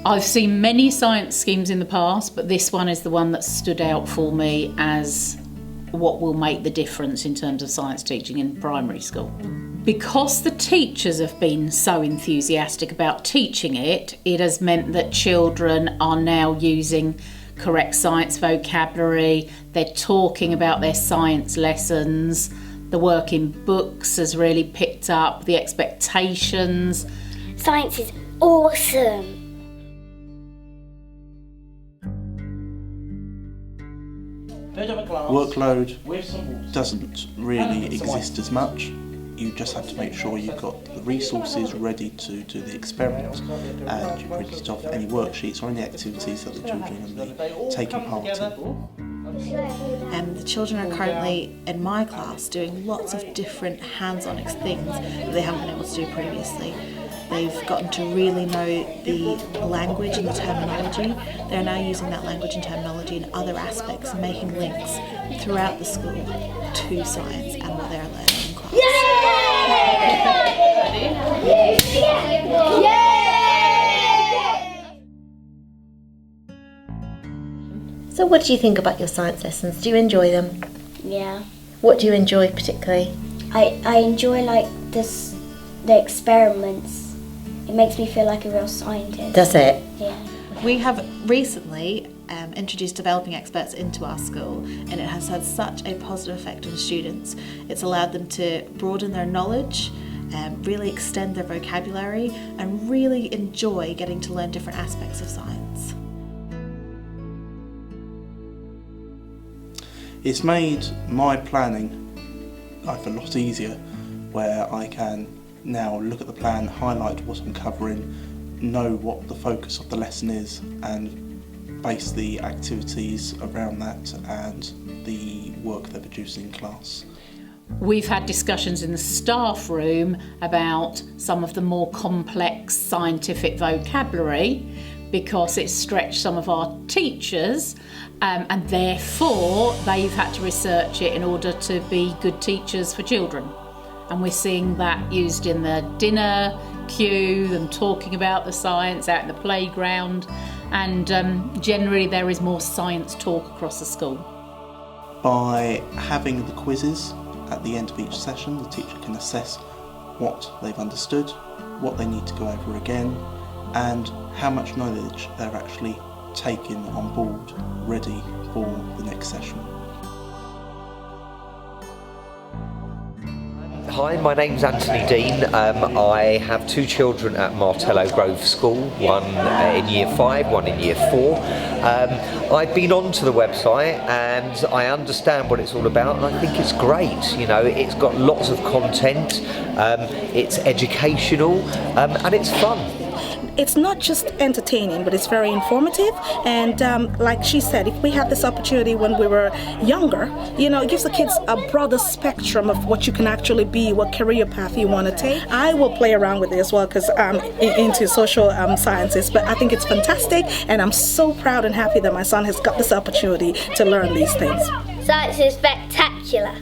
I've seen many science schemes in the past, but this one is the one that stood out for me as what will make the difference in terms of science teaching in primary school. Because the teachers have been so enthusiastic about teaching it, it has meant that children are now using correct science vocabulary, they're talking about their science lessons, the work in books has really picked up, the expectations. Science is awesome. Workload doesn't really exist as much. You just have to make sure you've got the resources ready to do the experiment, and you printed off any worksheets or any activities that the children are going to be taking part in. The children are currently in my class doing lots of different hands-on things that they haven't been able to do previously. They've gotten to really know the language and the terminology. They're now using that language and terminology in other aspects and making links throughout the school to science and what they're learning in class. So what do you think about your science lessons? Do you enjoy them? Yeah. What do you enjoy particularly? I enjoy the experiments. It makes me feel like a real scientist. Does it? Yeah. We have recently introduced developing experts into our school, and it has had such a positive effect on students. It's allowed them to broaden their knowledge, really extend their vocabulary, and really enjoy getting to learn different aspects of science. It's made my planning life a lot easier, where I can now look at the plan, highlight what I'm covering, know what the focus of the lesson is, and base the activities around that and the work they're producing in class. We've had discussions in the staff room about some of the more complex scientific vocabulary because it's stretched some of our teachers, and therefore they've had to research it in order to be good teachers for children. And we're seeing that used in the dinner queue, them talking about the science out in the playground, and generally there is more science talk across the school. By having the quizzes at the end of each session, the teacher can assess what they've understood, what they need to go over again, and how much knowledge they're actually taking on board, ready for the next session. Hi, my name's Anthony Dean. I have two children at Martello Grove School, one in Year 5, one in Year 4. I've been onto the website and I understand what it's all about, and I think it's great. You know, it's got lots of content, it's educational, and it's fun. It's not just entertaining, but it's very informative. And like she said, if we had this opportunity when we were younger, you know, it gives the kids a broader spectrum of what you can actually be, what career path you want to take. I will play around with it as well because I'm into social sciences, but I think it's fantastic, and I'm so proud and happy that my son has got this opportunity to learn these things. Science is spectacular.